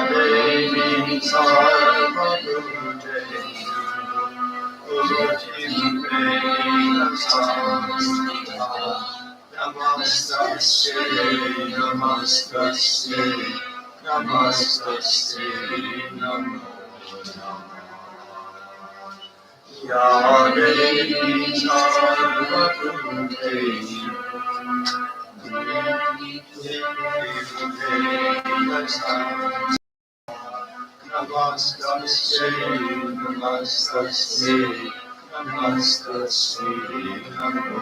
Devi Sarvabhute Namaste, Namaste, Namaste, Namo Ya Devi Sarvabhute Namaste, Namaste, Namaste, Namo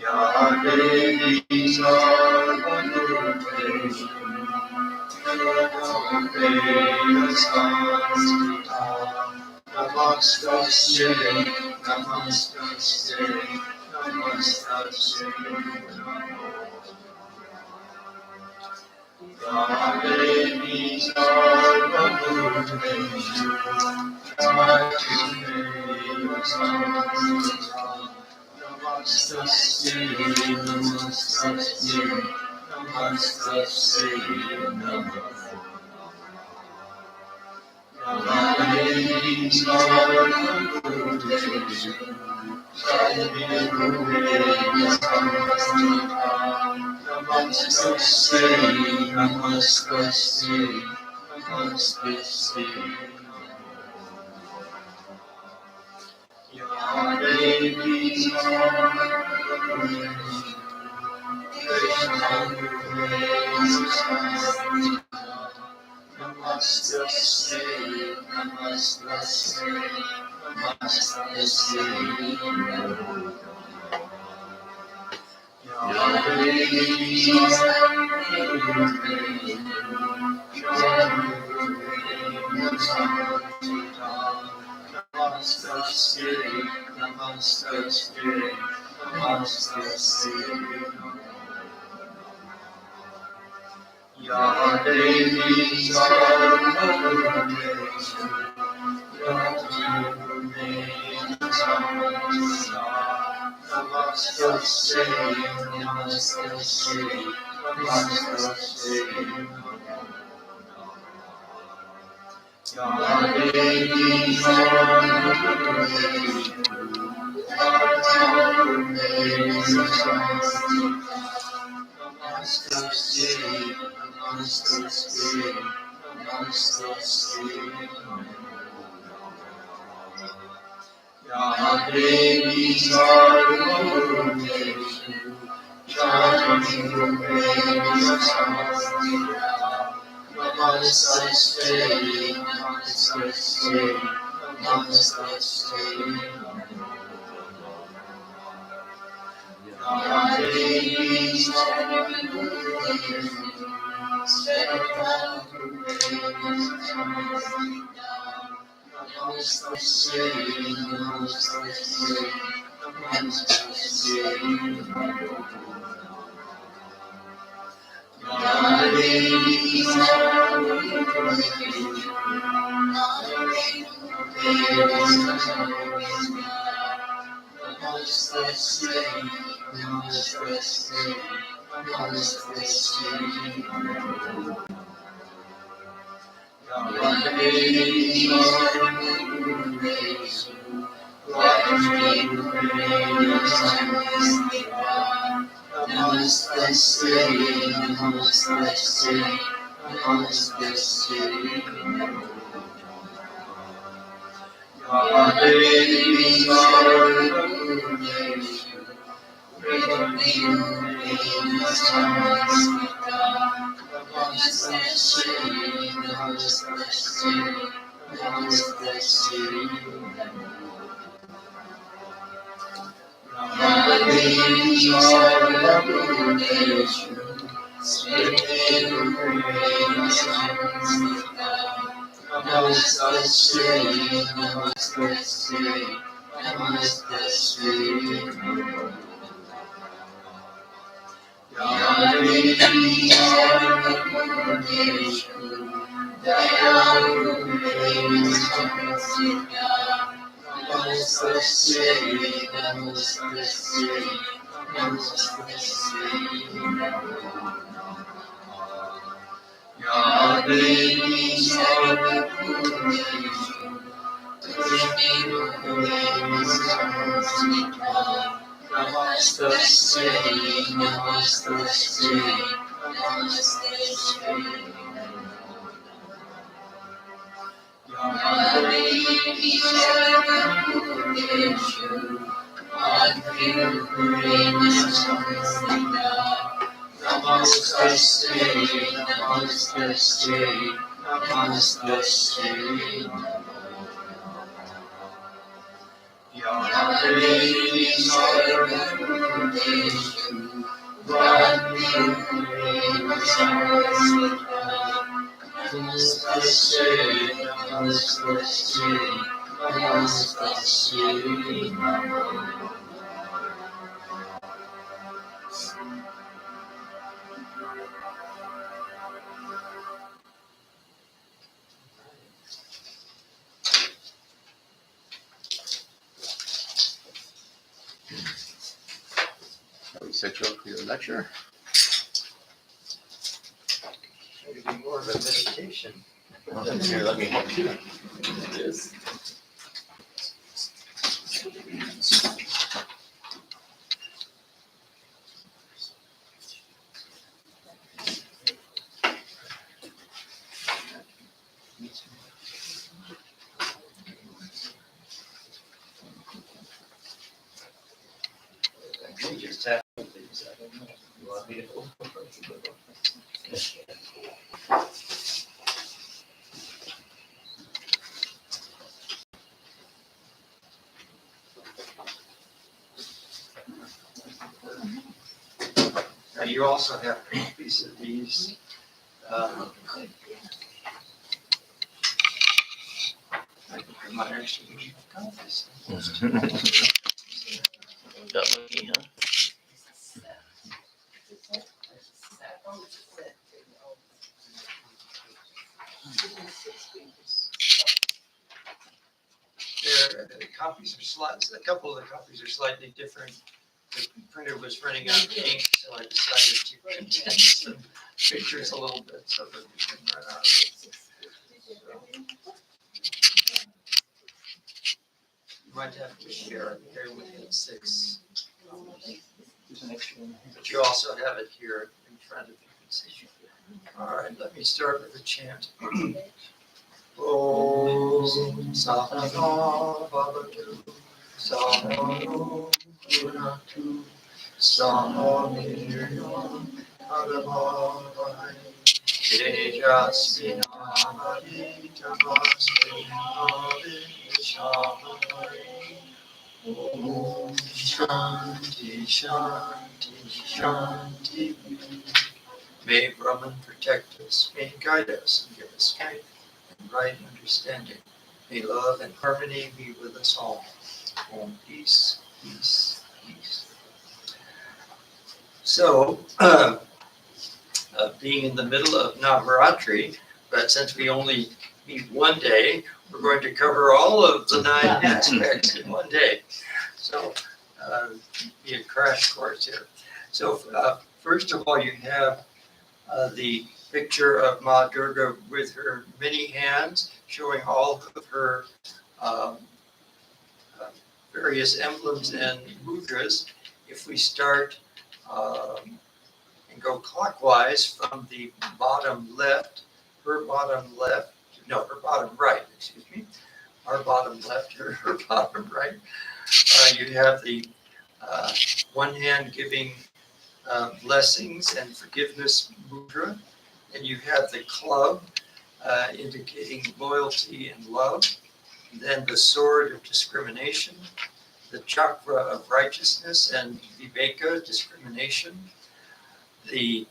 Ya Devi Sarvabhute Namaste, Namaste, Namaste, Devi Sarvabhute Namaste, Namaste, Namo Devi Sarvabhute Namaste, Namaste, Namaste, Ya Devi Sarvabhute Namaste, Namaste, Namaste, Ya Devi Namaste, Namaste, Ya Devi Sarvabhute Namaste, Namaste, Ya Devi We set you up for your lecture. Maybe more of a meditation. Here, let me help you. Yes. I need your tap, please. I don't know. You want me to open it? Now, you also have copies of these. I think I might actually give you copies. Got lucky, huh? The copies are slightly, a couple of the copies are slightly different. The printer was running out of ink, so I decided to condense the pictures a little bit so that we can run out of it. You might have to share it here with 6. There's an extra one. But you also have it here in front of you. All right, let me start with the chant. Om Sahana Bhavatu Sahano Gunatu Sahamiryo Adavavai Tejasvina Aditavasvina Avishamai Om Shanti Shanti Shanti. May Brahman protect us, may he guide us and give us strength and right understanding. May love and harmony be with us all. Om peace, peace, peace. So, being in the middle of Navaratri, but since we only meet one day, we're going to cover all of the 9 aspects in one day. So, be a crash course here. So, first of all, you have the picture of Ma Durga with her many hands, showing all of her various emblems and mudras. If we start and go clockwise from the bottom left, her bottom right, excuse me, our bottom left, her bottom right, you have the one hand giving blessings and forgiveness mudra, and you have the club indicating loyalty and love, and then the sword of discrimination, the chakra of righteousness and viveka, discrimination, the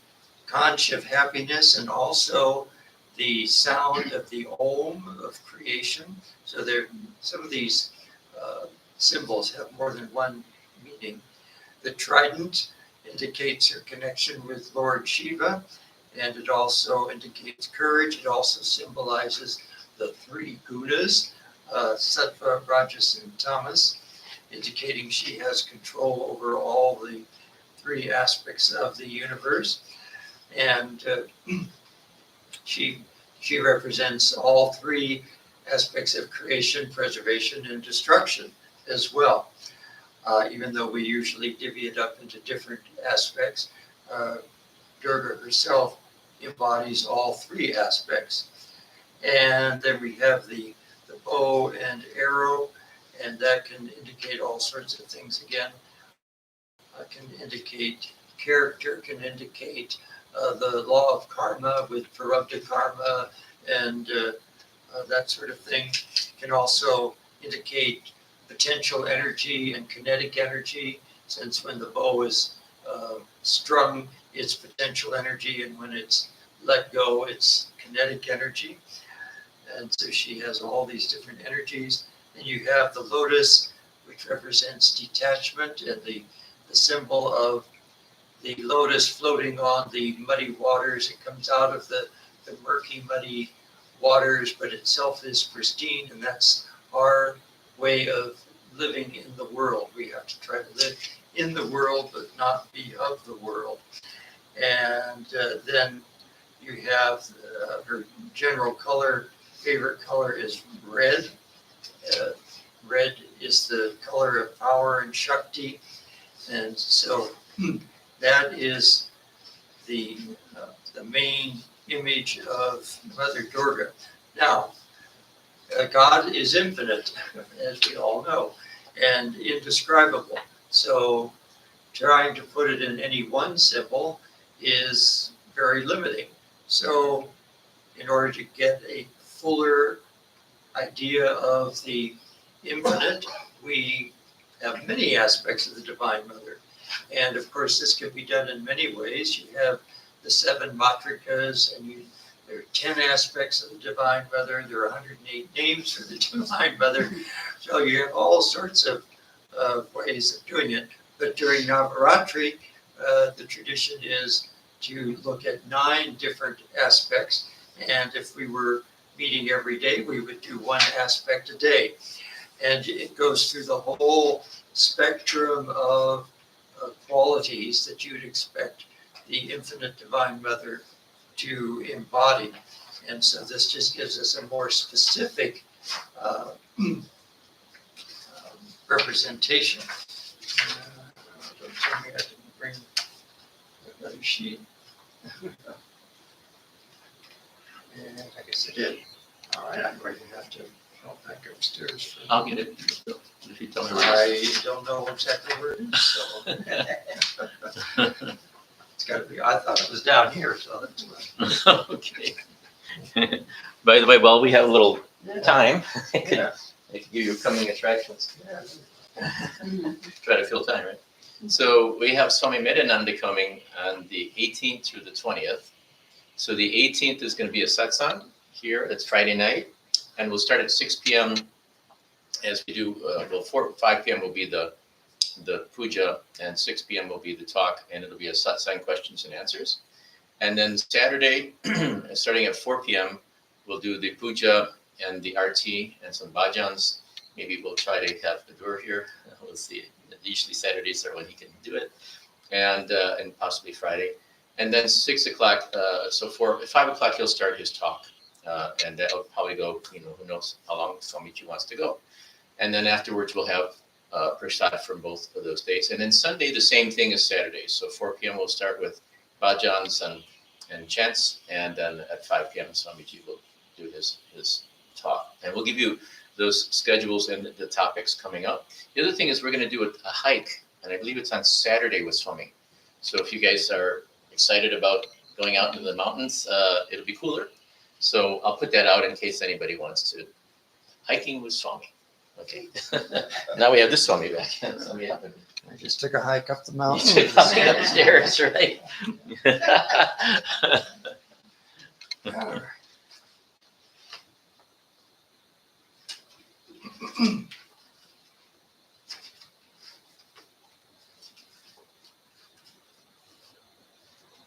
conch of happiness, and also the sound of the om of creation. So there, some of these symbols have more than one meaning. The trident indicates her connection with Lord Shiva, and it also indicates courage. It also symbolizes the 3 gunas, Sattva, Rajas, and Tamas, indicating she has control over all the three aspects of the universe. And she represents all three aspects of creation, preservation, and destruction as well. Even though we usually divvy it up into different aspects, Durga herself embodies all three aspects. And then we have the bow and arrow, and that can indicate all sorts of things again. Can indicate character, can indicate the law of karma with prarabdha karma and that sort of thing. Can also indicate potential energy and kinetic energy, since when the bow is strung, it's potential energy, and when it's let go, it's kinetic energy. And so she has all these different energies. And you have the lotus, which represents detachment, and the symbol of the lotus floating on the muddy waters. It comes out of the murky, muddy waters, but itself is pristine, and that's our way of living in the world. We have to try to live in the world, but not be of the world. And then you have her general color, favorite color is red. Red is the color of power and Shakti. And so that is the main image of Mother Durga. Now, God is infinite, as we all know, and indescribable. So trying to put it in any one symbol is very limiting. So in order to get a fuller idea of the infinite, we have many aspects of the Divine Mother. And of course, this can be done in many ways. You have the 7 matrikas, and there are 10 aspects of the Divine Mother. There are 108 names for the Divine Mother. So you have all sorts of ways of doing it. But during Navaratri, the tradition is to look at 9 different aspects. And if we were meeting every day, we would do 1 aspect a day. And it goes through the whole spectrum of qualities that you'd expect the infinite Divine Mother to embody. And so this just gives us a more specific representation. Don't tell me I didn't bring another sheet. And I guess I did. All right, I'm going to have to go back upstairs. I'll get it. If you tell me where it is. I don't know exactly where it is, so. It's gotta be, I thought it was down here, so that's why. Okay. By the way, while we have a little time, I Yeah. can give you coming attractions. Yeah. Try to fill time, right? So we have Swami Atmavidyanandaji coming on the 18th through the 20th. So the 18th is going to be a satsang here. It's Friday night, and we'll start at 6 p.m. as we do. 5 p.m. will be the puja, and 6 p.m. will be the talk, and it'll be a satsang questions and answers. And then Saturday, starting at 4 p.m., we'll do the puja and the arti and some bhajans. Maybe we'll try to have Adur here. We'll see. Usually Saturdays are when he can do it, and possibly Friday. And then 6 o'clock, 5 o'clock he'll start his talk, and that'll probably go, who knows how long Swamiji wants to go. And then afterwards we'll have prasad from both of those days. And then Sunday, the same thing as Saturday. So 4 p.m. we'll start with bhajans and chants, and then at 5 p.m. Swamiji will do his talk. And we'll give you those schedules and the topics coming up. The other thing is we're going to do a hike, and I believe it's on Saturday with Swami. So if you guys are excited about going out into the mountains, it'll be cooler. So I'll put that out in case anybody wants to. Hiking with Swami. Okay. Now we have this Swami back. I just took a hike up the You mountain. took something upstairs, right?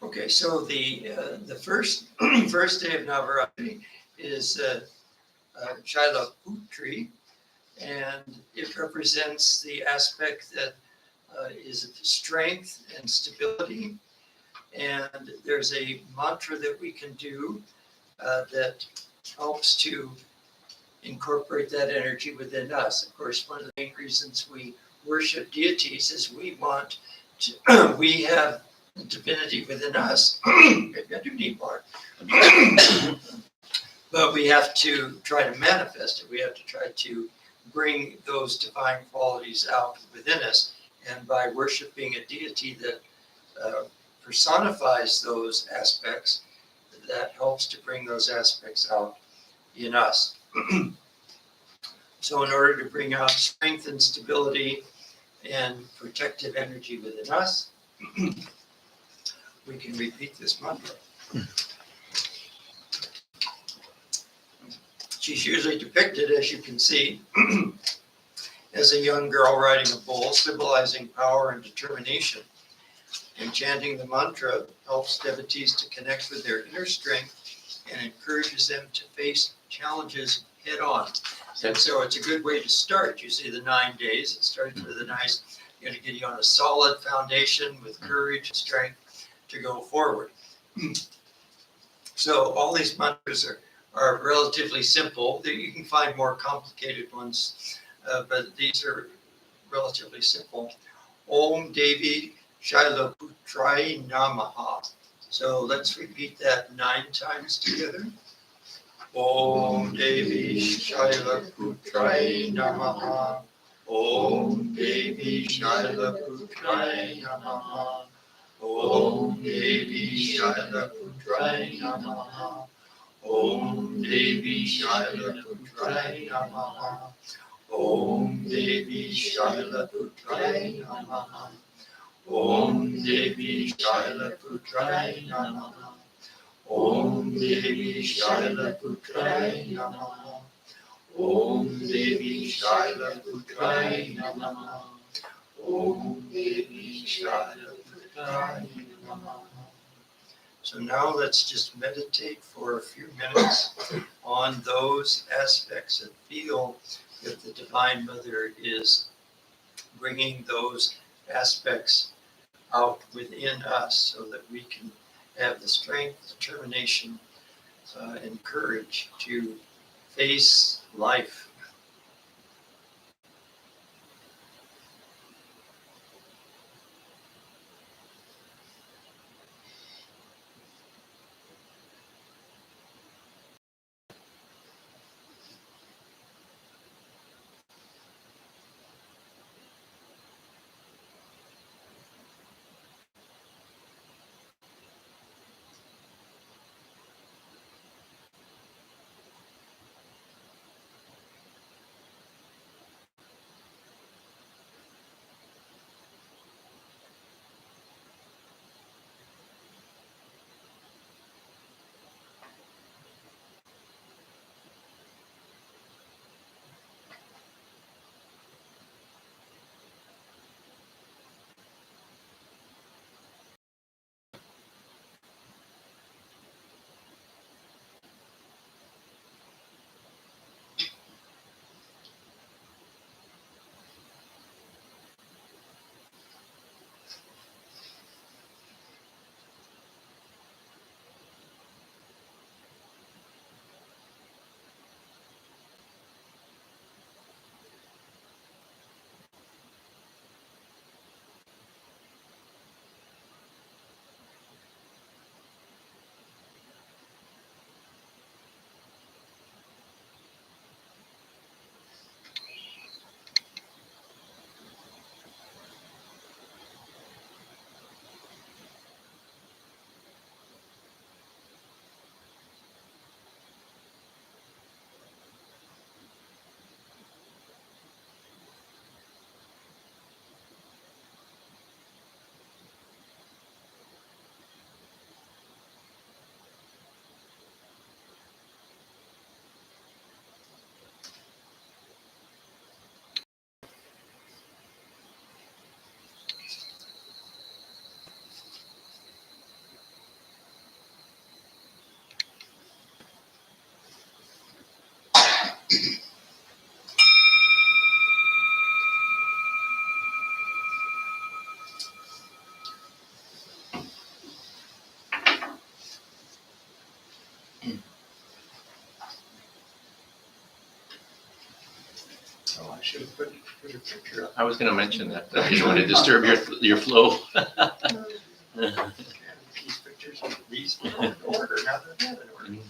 Okay, so the first day of Navaratri is Shaila Putri, and it represents the aspect that is of strength and stability. And there's a mantra that we can do that helps to incorporate that energy within us. Of course, one of the main reasons we worship deities is we want to, we have divinity within us. Maybe I do need more. But we have to try to manifest it. We have to try to bring those divine qualities out within us. And by worshiping a deity that personifies those aspects, that helps to bring those aspects out in us. So in order to bring out strength and stability and protective energy within us, we can repeat this mantra. She's usually depicted, as you can see, as a young girl riding a bull, symbolizing power and determination. And chanting the mantra helps devotees to connect with their inner strength and encourages them to face challenges head on. And so it's a good way to start. You see the 9 days, it starts with a nice, to get you on a solid foundation with courage and strength to go forward. So all these mantras are relatively simple. You can find more complicated ones, but these are relatively simple. Om Devi Shailaputrai Namaha. So let's repeat that 9 times together. Om Devi Shailaputrai Namaha. Om Devi Shailaputrai Namaha. Om Devi Shailaputrai Namaha. Om Devi Shailaputrai Namaha. Om Devi Shailaputrai Namaha. Om Devi Shailaputrai Namaha. Om Devi Shailaputrai Namaha. Om Devi Shailaputrai Namaha. Om Devi Shailaputrai Namaha. So now let's just meditate for a few minutes on those aspects and feel that the Divine Mother is bringing those aspects out within us so that we can have the strength, determination, and courage to face life. should have put a picture up. I was going to mention that. I didn't want to disturb your flow. Okay, these pictures, these were in order, now they're not in order.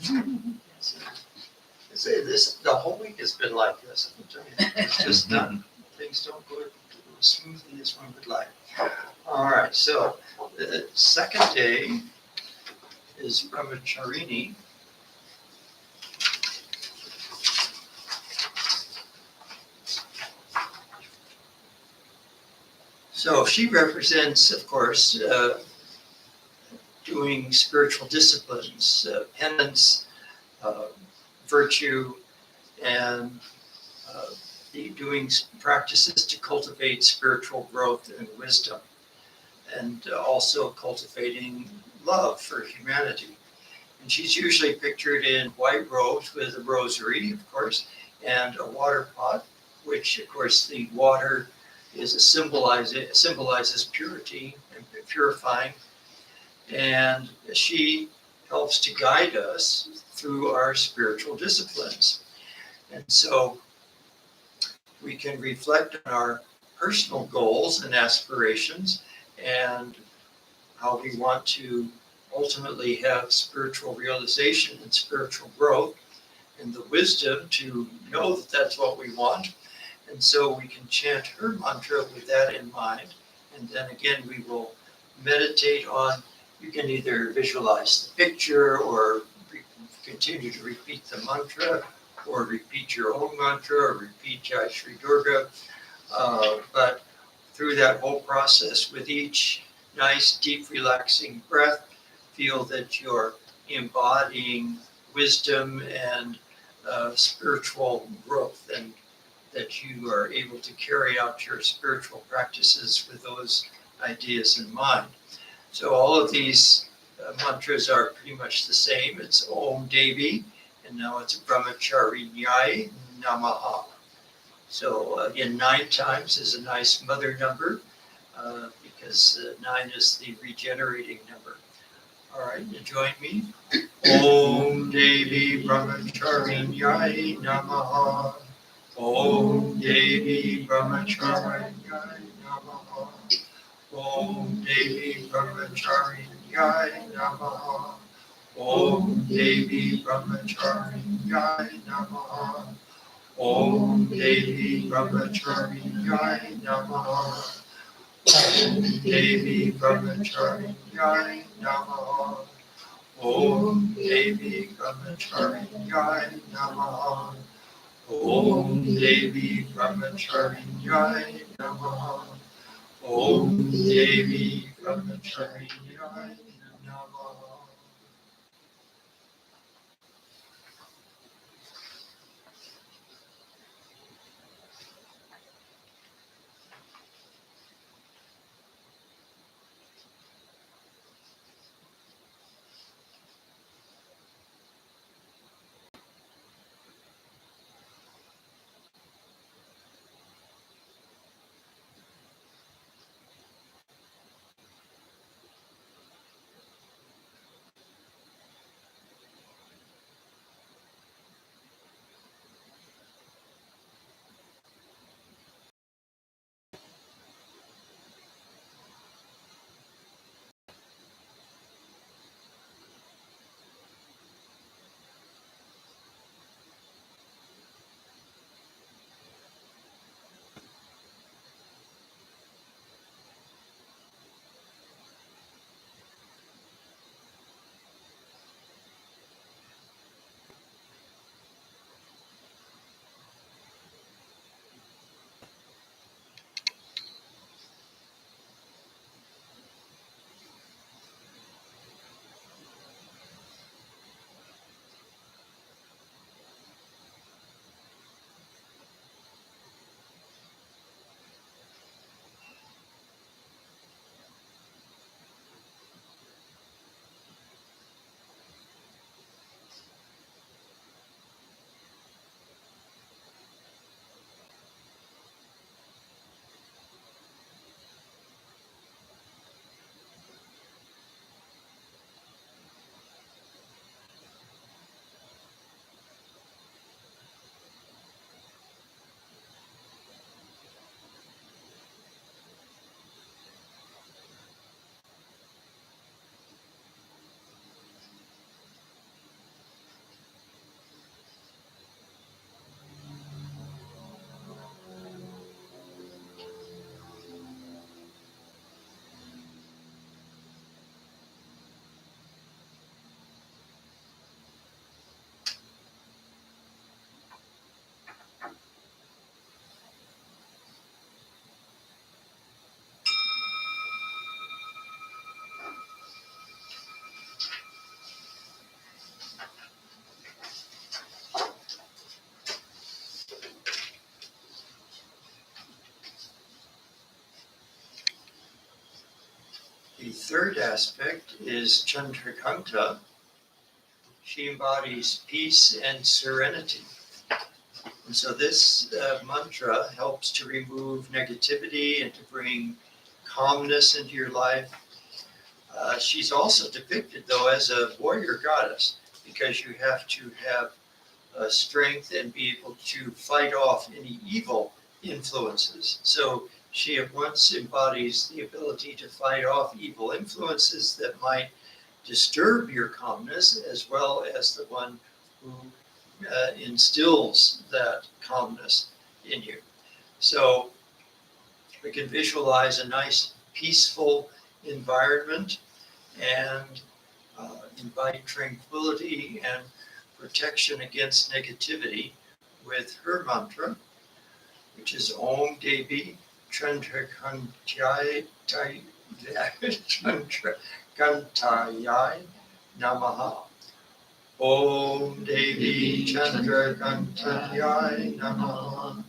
So, I say this, the whole week has been like this. I'm telling you, it's just not, things don't go as smoothly as one would like. All right, so the second day is Brahmacharini. So she represents, of course, doing spiritual disciplines, penance, virtue, and doing practices to cultivate spiritual growth and wisdom, and also cultivating love for humanity. And she's usually pictured in white robes with a rosary, of course, and a water pot, which, of course, the water is symbolizes purity and purifying. And she helps to guide us through our spiritual disciplines. And so we can reflect on our personal goals and aspirations and how we want to ultimately have spiritual realization and spiritual growth and the wisdom to know that that's what we want. And so we can chant her mantra with that in mind. And then again, we will meditate on, you can either visualize the picture or continue to repeat the mantra, or repeat your own mantra, or repeat Jai Shri Durga. But through that whole process, with each nice, deep, relaxing breath, feel that you're embodying wisdom and spiritual growth, and that you are able to carry out your spiritual practices with those ideas in mind. So all of these mantras are pretty much the same. It's Om Devi, and now it's Brahmacharinyai Namaha. So again, 9 times is a nice mother number, because 9 is the regenerating number. All right, you join me. Om Devi Brahmacharinyai Namaha. Om Devi Brahmacharinyai Namaha. Om Devi Brahmacharinyai Namaha. Om Devi Brahmacharinyai Namaha. Om Devi Brahmacharinyai Namaha. Om Devi Brahmacharinyai Namaha. Om Devi Brahmacharinyai Namaha. Om Devi Brahmacharinyai Namaha. Om Devi Brahmacharinyai Namaha. The third aspect is Chandrakanta. She embodies peace and serenity. And so this mantra helps to remove negativity and to bring calmness into your life. She's also depicted, though, as a warrior goddess, because you have to have strength and be able to fight off any evil influences. So she at once embodies the ability to fight off evil influences that might disturb your calmness, as well as the one who instills that calmness in you. So we can visualize a nice, peaceful environment and invite tranquility and protection against negativity with her mantra, which is Om Devi Chandrakantayai Namaha. Om Devi Chandrakantayai Namaha.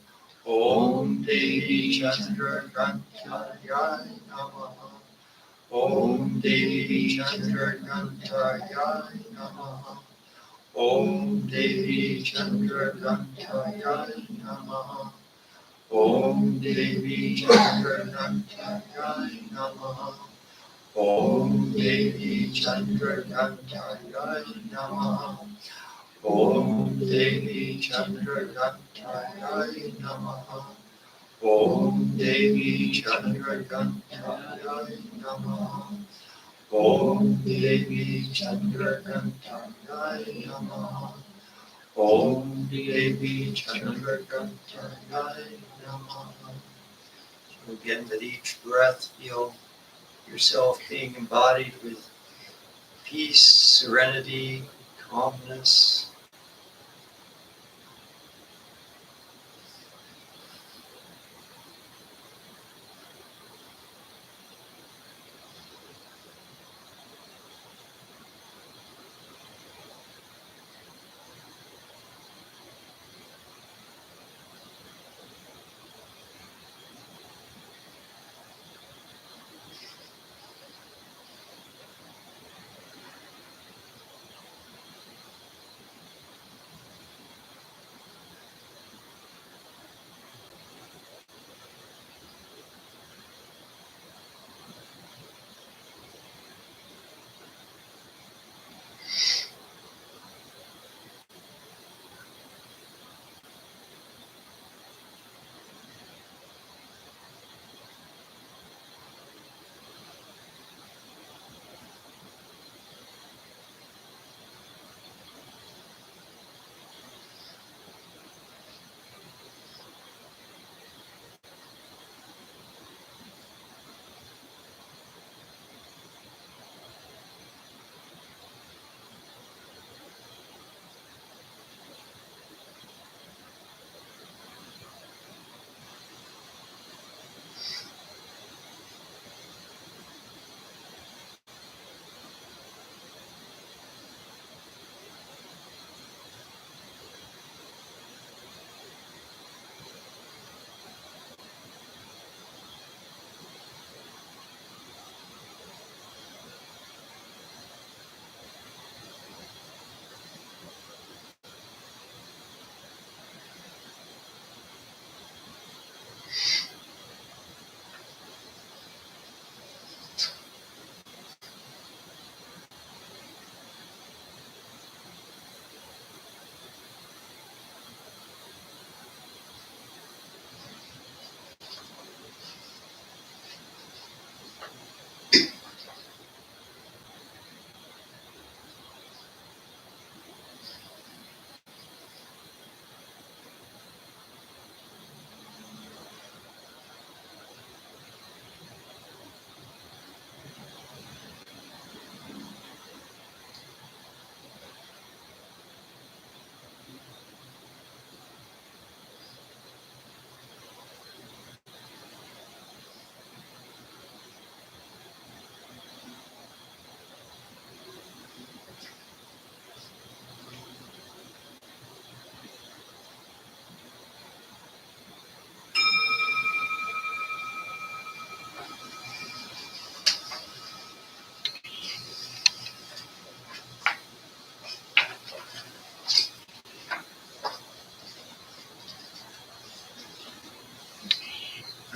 Om Devi Chandrakantayai Namaha. Om Devi Chandrakantayai Namaha. Om Devi Chandrakantayai Namaha. Om Devi Chandrakantayai Namaha. Om Devi Chandrakantayai Namaha. Om Devi Chandrakantayai Namaha. Om Devi Chandrakantayai Namaha. Om Devi Chandrakantayai Namaha. Om Devi Chandrakantayai Namaha. So again, with each breath, feel yourself being embodied with peace, serenity, calmness.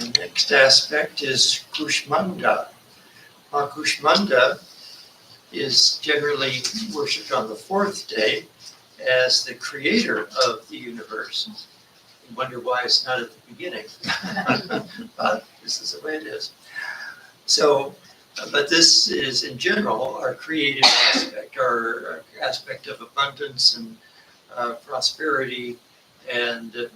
Our next aspect is Kushmanda. Kushmanda is generally worshipped on the fourth day as the creator of the universe. You wonder why it's not at the beginning, but this is the way it is. So, but this is in general our creative aspect, our aspect of abundance and prosperity and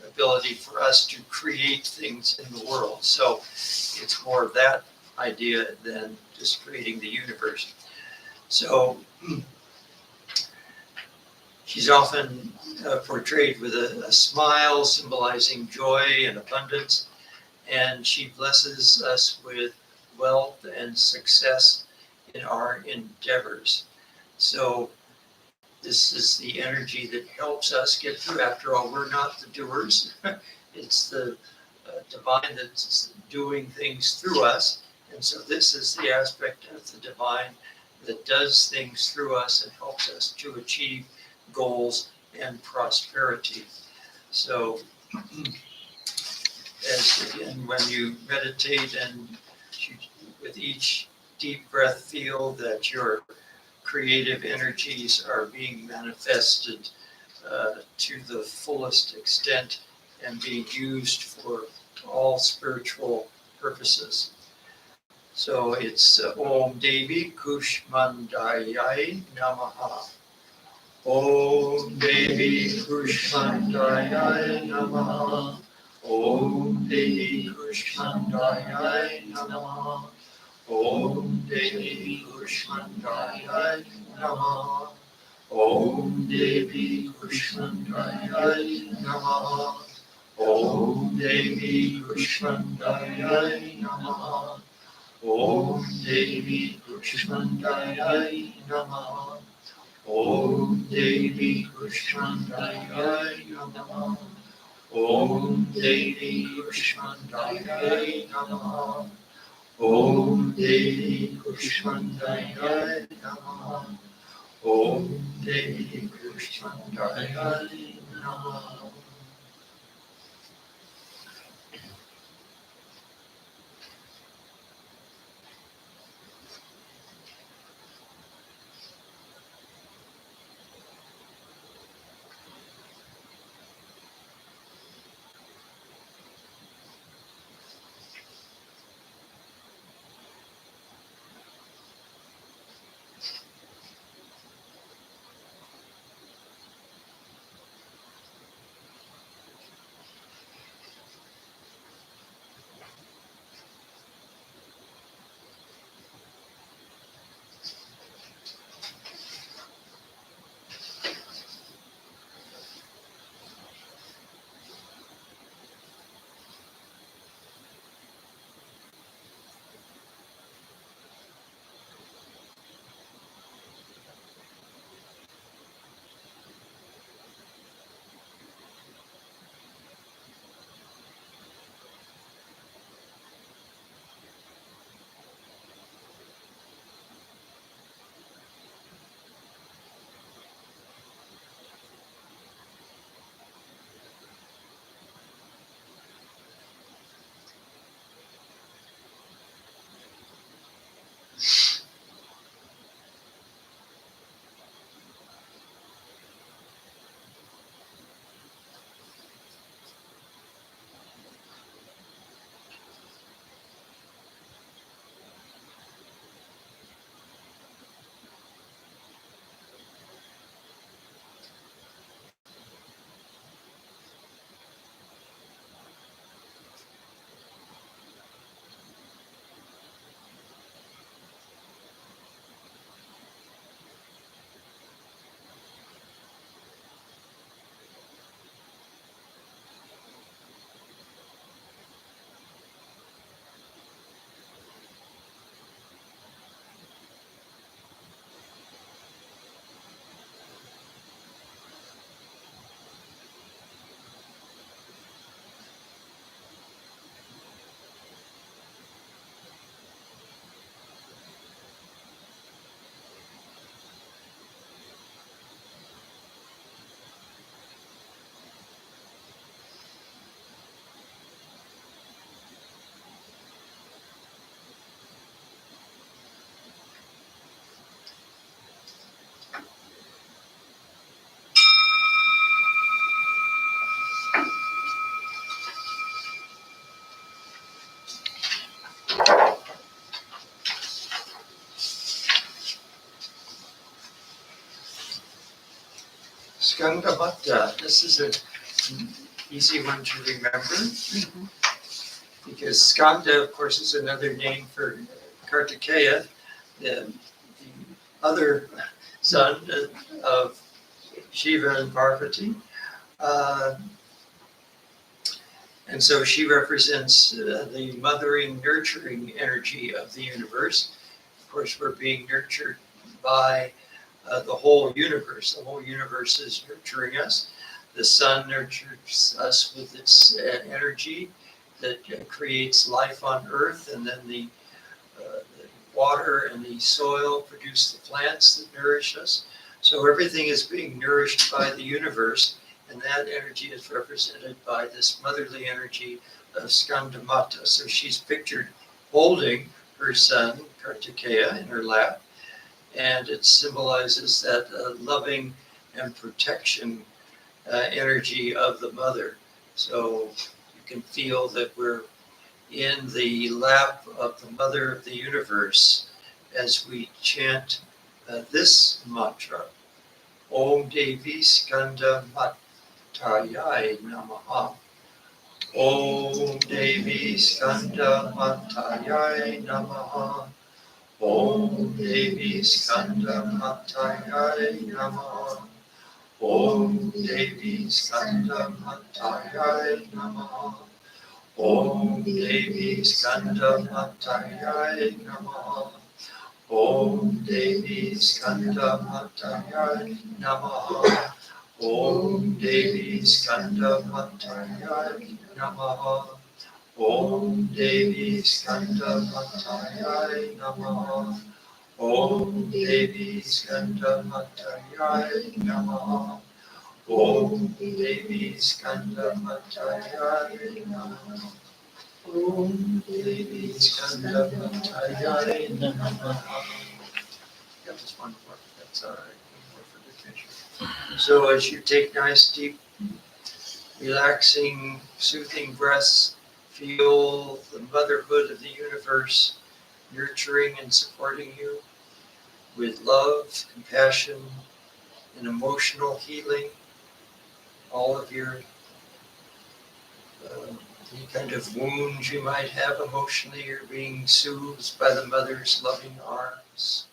ability for us to create things in the world. So it's more of that idea than just creating the universe. So she's often portrayed with a smile symbolizing joy and abundance, and she blesses us with wealth and success in our endeavors. So this is the energy that helps us get through. After all, we're not the doers. It's the divine that's doing things through us. And so this is the aspect of the divine that does things through us and helps us to achieve goals and prosperity. So as again, when you meditate and you, with each deep breath, feel that your creative energies are being manifested to the fullest extent and being used for all spiritual purposes. So it's Om Devi Kushmandayai Namaha. Om Devi Kushmandayai Namaha. Om Devi Kushmandayai Namaha. Om Devi Kushmandayai Namaha. Om Devi Kushmandayai Namaha. Om Devi Kushmandayai Namaha. Om Devi Kushmandayai Namaha. Om Devi Kushmandayai Namaha. Om Devi Kushmandayai Namaha. Om Devi Kushmandayai Namaha. Om Devi Kushmandayai Namaha. Skandamata. This is an easy one to remember because Skanda, of course, is another name for Kartikeya, the other son of Shiva and Parvati. And so she represents the mothering, nurturing energy of the universe. Of course, we're being nurtured by the whole universe. The whole universe is nurturing us. The sun nurtures us with its energy that creates life on earth, and then the water and the soil produce the plants that nourish us. So everything is being nourished by the universe, and that energy is represented by this motherly energy of Skandamata. So she's pictured holding her son, Kartikeya, in her lap, and it symbolizes that loving and protection energy of the mother. So you can feel that we're in the lap of the mother of the universe as we chant this mantra, Om Devi Skanda Matayai Namaha. Om Devi Skanda Matayai Namaha. Om Devi Skanda Matayai Namaha. Om Devi Skanda Matayai Namaha. Om Devi Skanda Matayai Namaha. Om Devi Skanda Matayai Namaha. Om Devi Skanda Matayai Namaha. Om Devi Skanda Matayai Namaha. Om Devi Skanda Matayai Namaha. Om Devi Skanda Matayai Namaha. Om Devi Skanda Matayai Namaha. Got this one more, that's all right. One more for the picture. So as you take nice, deep, relaxing, soothing breaths, feel the motherhood of the universe nurturing and supporting you with love, compassion, and emotional healing. All of your any kind of wounds you might have emotionally are being soothed by the mother's loving arms.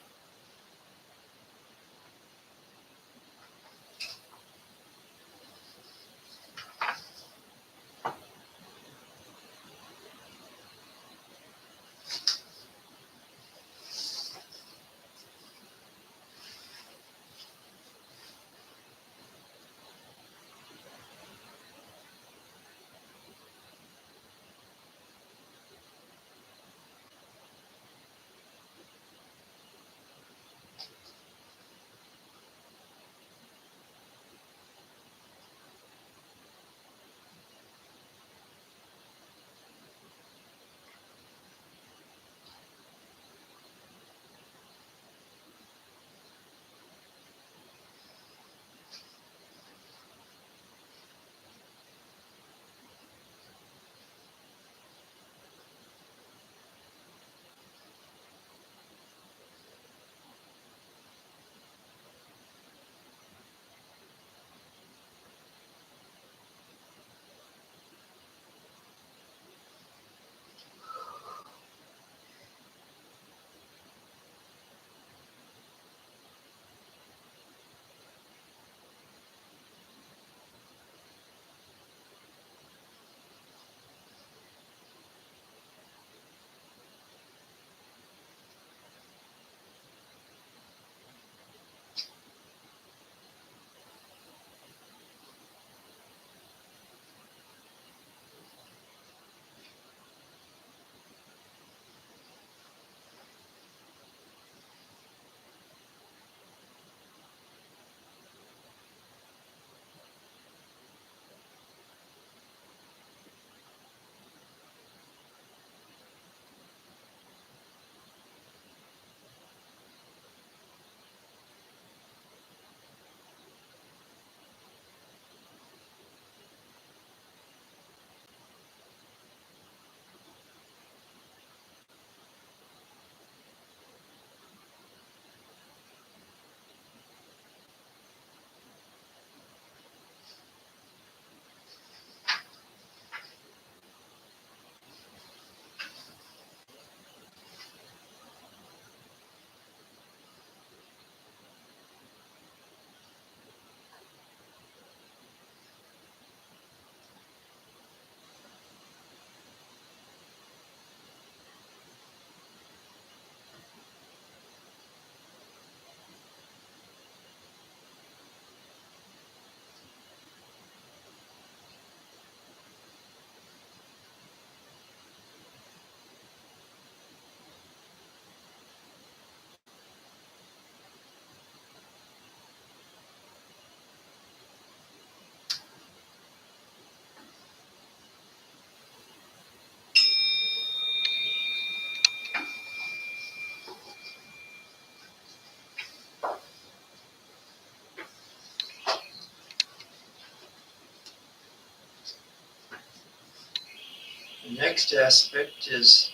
next aspect is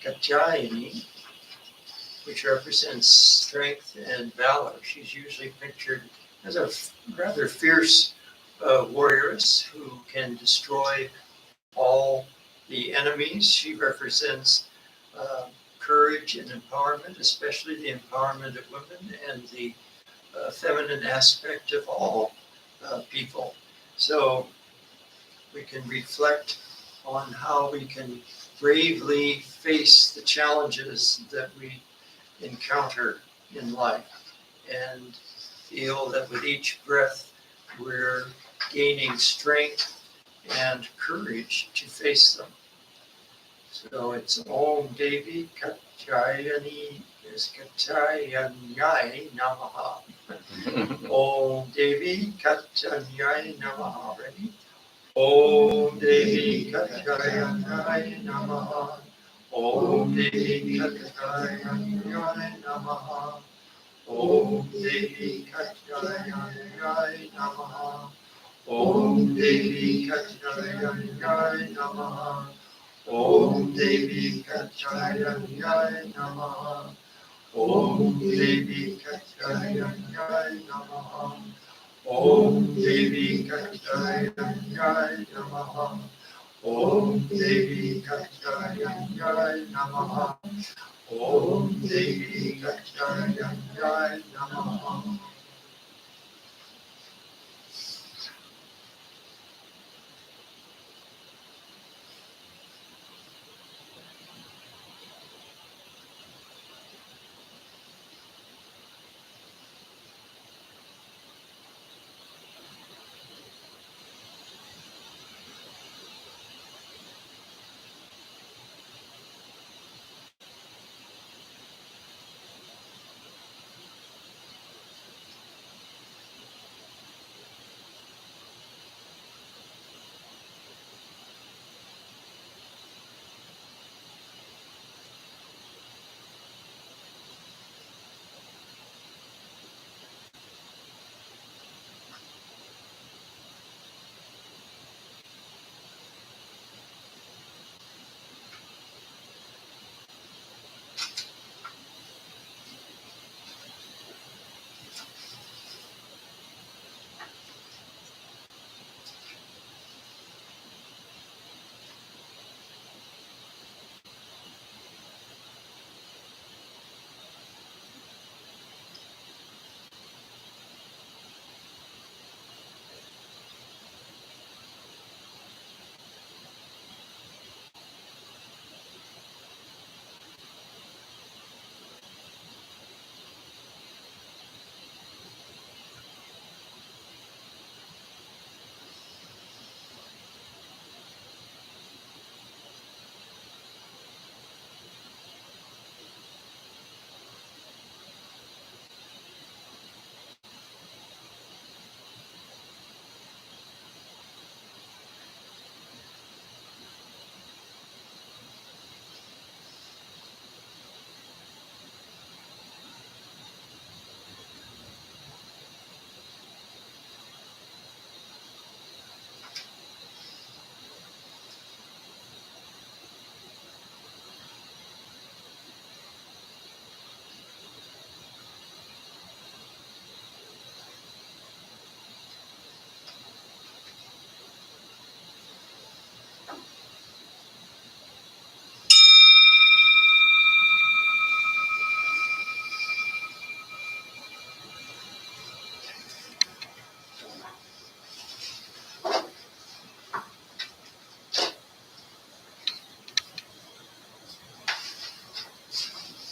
Katyayani, which represents strength and valor. She's usually pictured as a rather fierce warrioress who can destroy all the enemies. She represents courage and empowerment, especially the empowerment of women and the feminine aspect of all people. So we can reflect on how we can bravely face the challenges that we encounter in life and feel that with each breath we're gaining strength and courage to face them. So it's Om Devi Katyayani is Katyayanyai Namaha. Om Devi Katyayanyai Namaha. Ready? Om Devi Katyayanyai Namaha. Om Devi Katyayanyai Namaha. Om Devi Katyayanyai Namaha. Om Devi Katyayanyai Namaha. Om Devi Katyayanyai Namaha. Om Devi Katyayanyai Namaha. Om Devi Katyayanyai Namaha. Om Devi Katyayanyai Namaha. Om Devi Katyayanyai Namaha.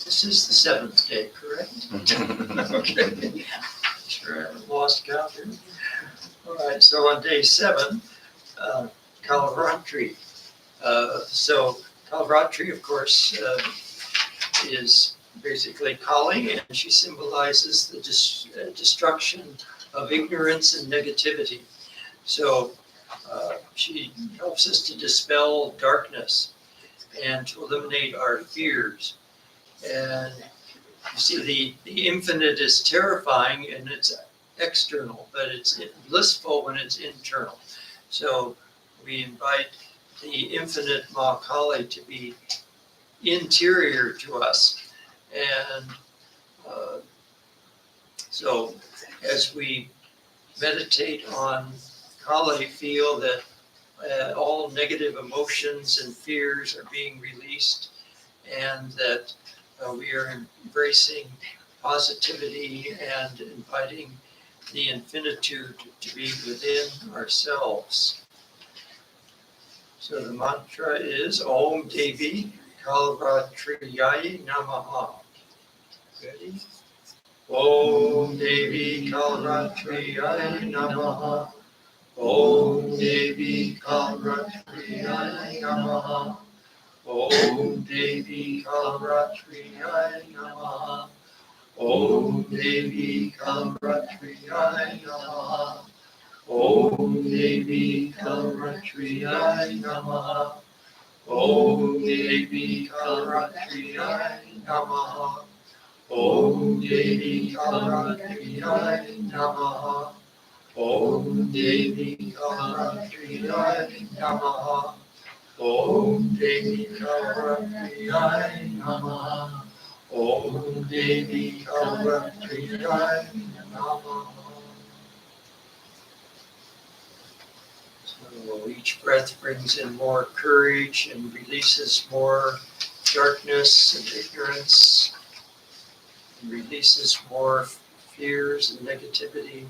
This is the seventh day, correct? Okay. Sure, I haven't lost count here. All right, so on day 7, Kalavatri. So Kalavatri, of course, is basically Kali, and she symbolizes the destruction of ignorance and negativity. So she helps us to dispel darkness and to eliminate our fears. And you see, the infinite is terrifying and it's external, but it's blissful when it's internal. So we invite the infinite Ma Kali to be interior to us. And so as we meditate on Kali, feel that all negative emotions and fears are being released, and that we are embracing positivity and inviting the infinitude to be within ourselves. So the mantra is Om Devi Kalratriyai Namaha. Ready? Om Devi Kalratriyai Namaha. Om Devi Kalratriyai Namaha. Om Devi Kalratriyai Namaha. Om Devi Kalratriyai Namaha. Om Devi Kalratriyai Namaha. Om Devi Kalratriyai Namaha. Om Devi Kalratriyai Namaha. Om Devi Kalratriyai Namaha. Om Devi Kalratriyai Namaha. Om Devi Kalratriyai Namaha. So each breath brings in more courage and releases more darkness and ignorance, and releases more fears and negativity.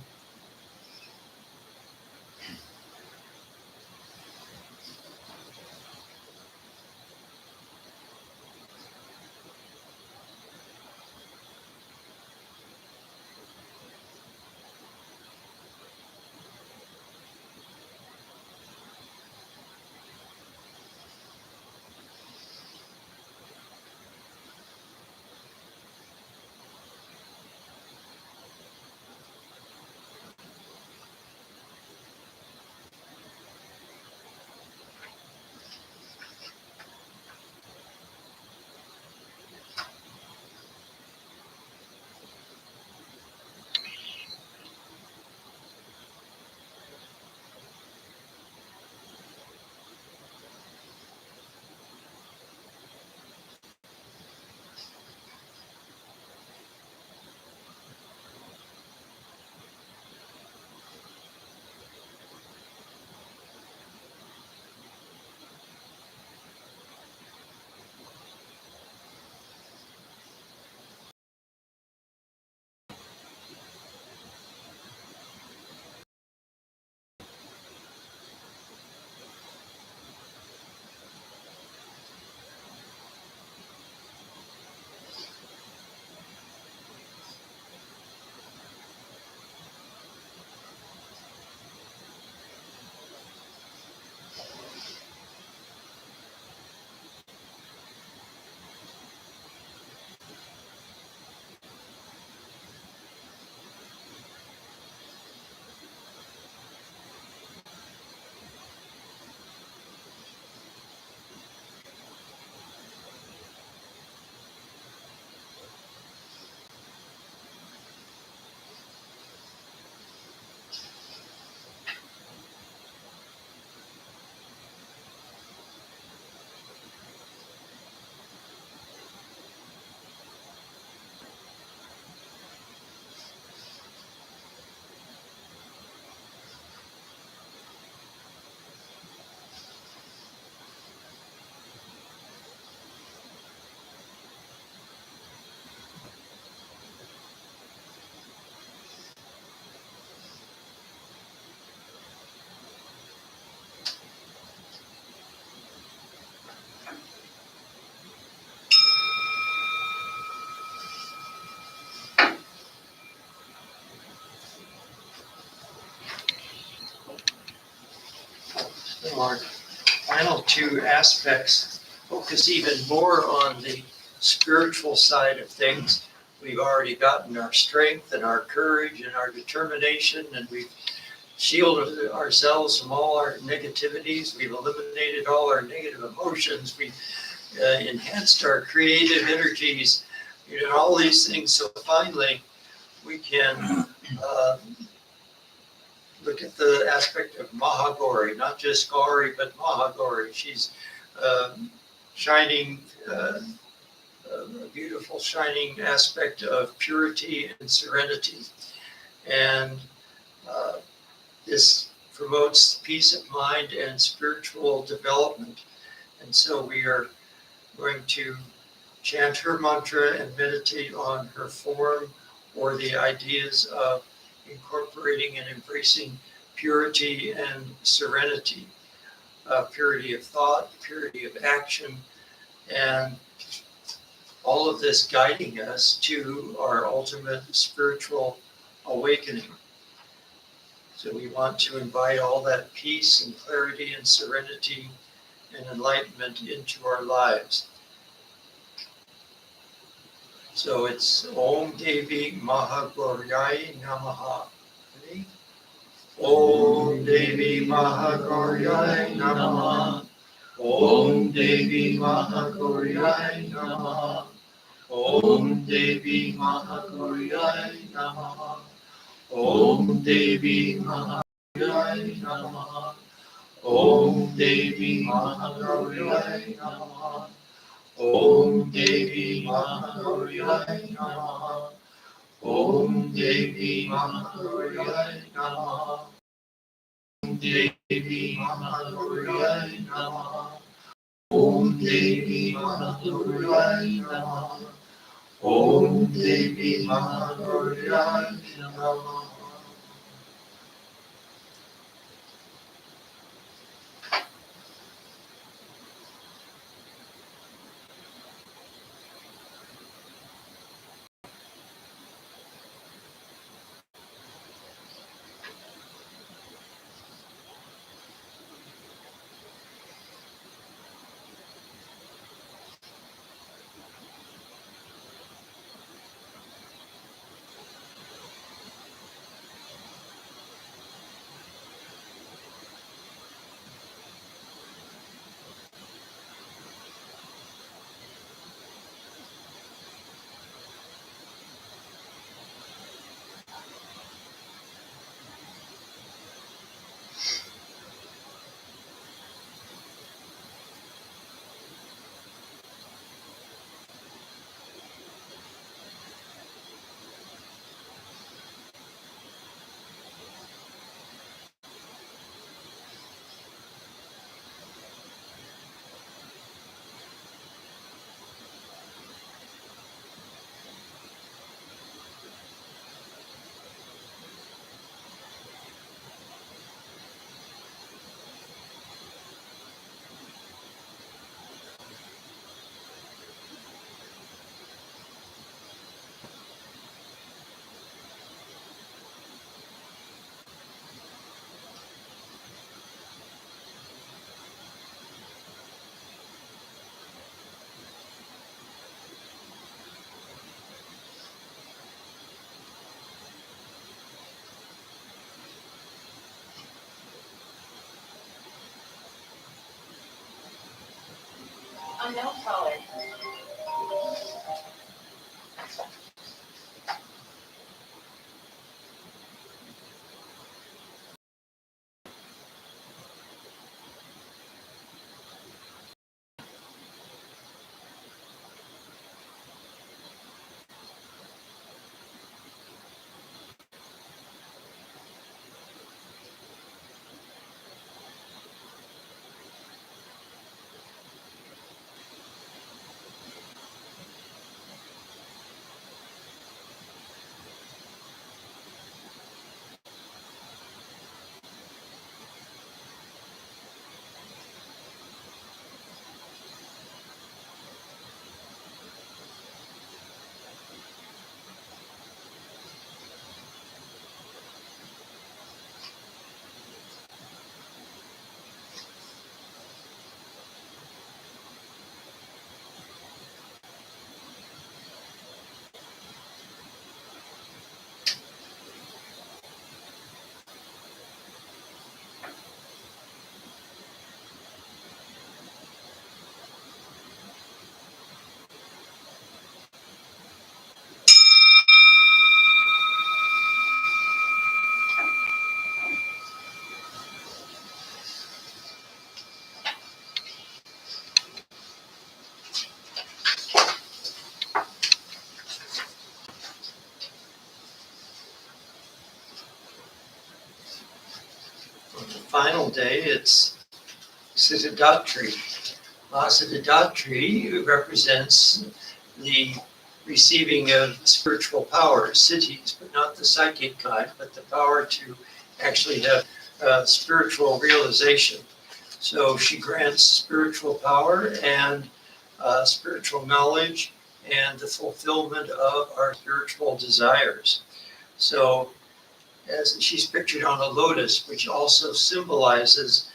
Our final two aspects focus even more on the spiritual side of things. We've already gotten our strength and our courage and our determination, and we've shielded ourselves from all our negativities. We've eliminated all our negative emotions. We've enhanced our creative energies, and all these things. So finally, we can look at the aspect of Mahagauri, not just Gauri, but Mahagauri. She's shining, a beautiful shining aspect of purity and serenity. And this promotes peace of mind and spiritual development. And so we are going to chant her mantra and meditate on her form or the ideas of incorporating and embracing purity and serenity, purity of thought, purity of action, and all of this guiding us to our ultimate spiritual awakening. So we want to invite all that peace and clarity and serenity and enlightenment into our lives. So it's Om Devi Mahagauriyai Namaha. Ready? Om Devi Mahagauriyai Namaha. Om Devi Mahagauriyai Namaha. Om Devi Mahagauriyai Namaha. Om Devi Mahagauriyai Namaha. Om Devi Mahagauriyai Namaha. Om Devi Mahagauriyai Namaha. Om Devi Mahagauriyai Namaha. Om Devi Mahagauriyai Namaha. Om Devi Mahagauriyai Namaha. Om Devi Mahagauriyai Namaha. Unknown caller. final day, it's Siddhidatri. Siddhidatri represents the receiving of spiritual power, siddhis, but not the psychic kind, but the power to actually have spiritual realization. So she grants spiritual power and spiritual knowledge and the fulfillment of our spiritual desires. So as she's pictured on a lotus, which also symbolizes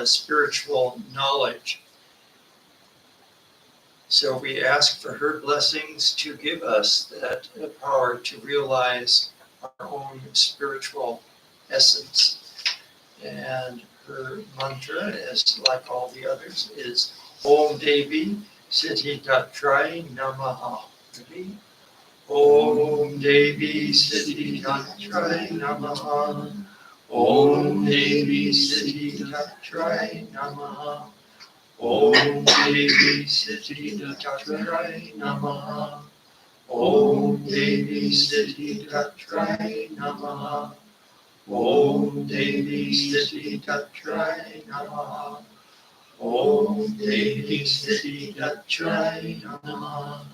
spiritual knowledge. So we ask for her blessings to give us that power to realize our own spiritual essence. And her mantra, as like all the others, is Om Devi Siddhidatri Namaha. Om Devi Siddhidatri Namaha. Om Devi Siddhidatri Namaha. Om Devi Siddhidatri Namaha. Om Devi Siddhidatri Namaha. Om Devi Siddhidatri Namaha. Om Devi Siddhidatri Namaha.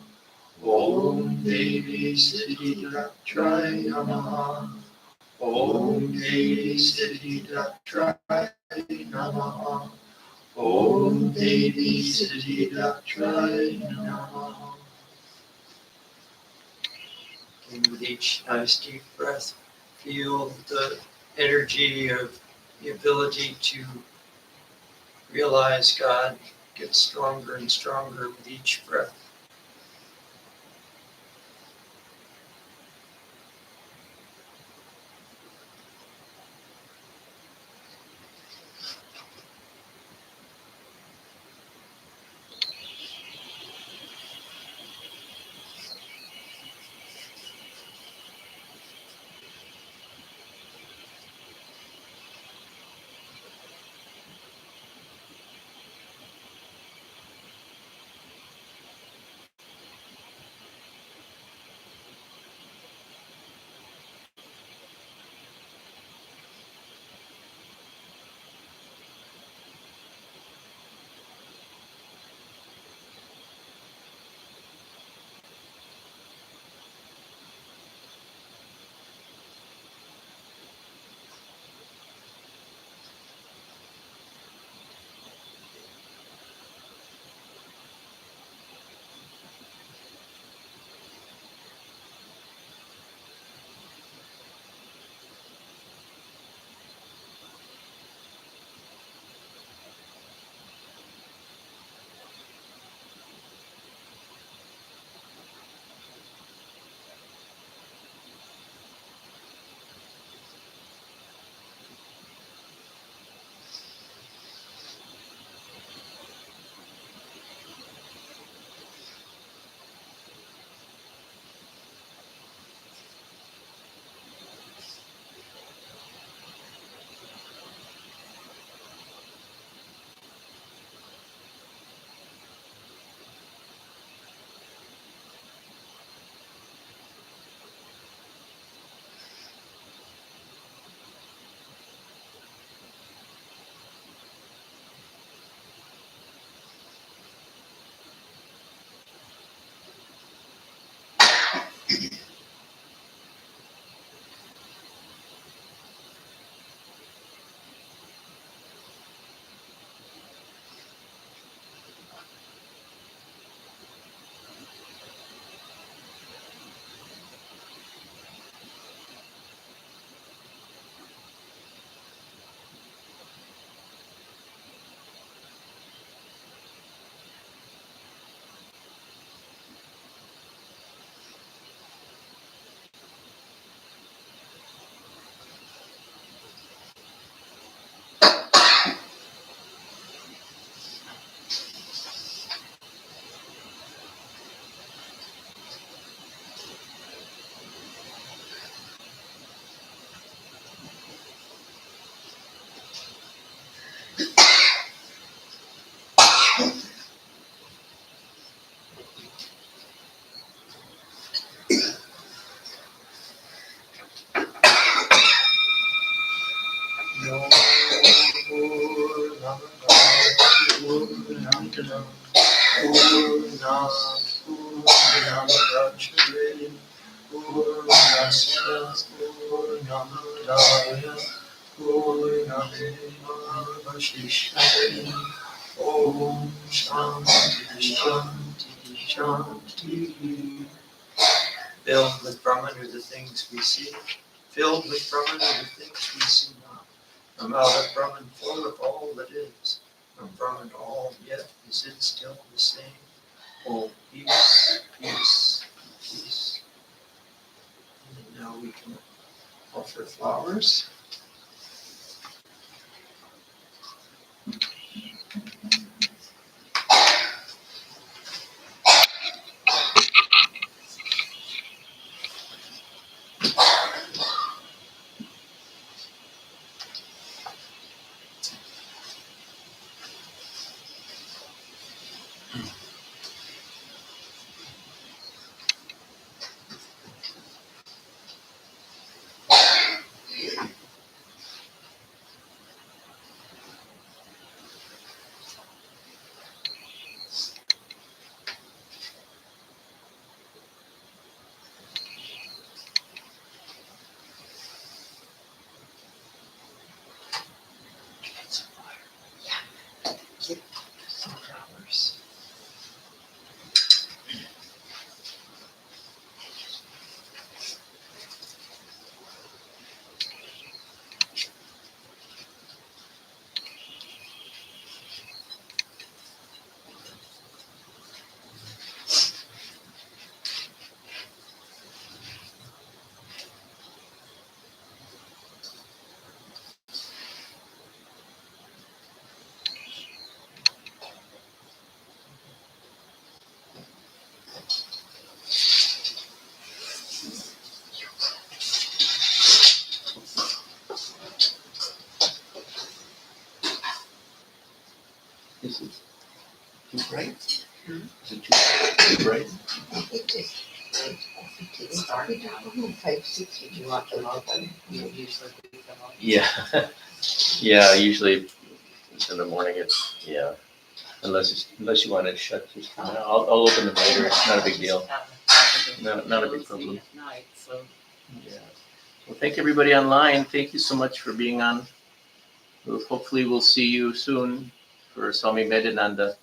Om Devi Siddhidatri Namaha. Om Devi Siddhidatri Namaha. Om Devi Siddhidatri Namaha. And with each nice deep breath, feel the energy of the ability to realize God gets stronger and stronger with each breath. Om Shanti Shanti Shanti. Filled with Brahman are the things we see. Filled with Brahman are the things we see not. From out of Brahman floweth all that is. From Brahman all yet is it still the same. Oh, peace, peace, peace. And now we can offer flowers. Some flowers. Is it too bright? Is it too bright? Did you want them open? You usually leave them open. Yeah. Yeah, usually it's in the morning. It's, yeah. Unless you want to shut this down. I'll open them later. It's not a big deal. Not a big problem. At night, so. Yeah. Well, thank everybody online. Thank you so much for being on. Hopefully we'll see you soon for Swami Atmavidyananda.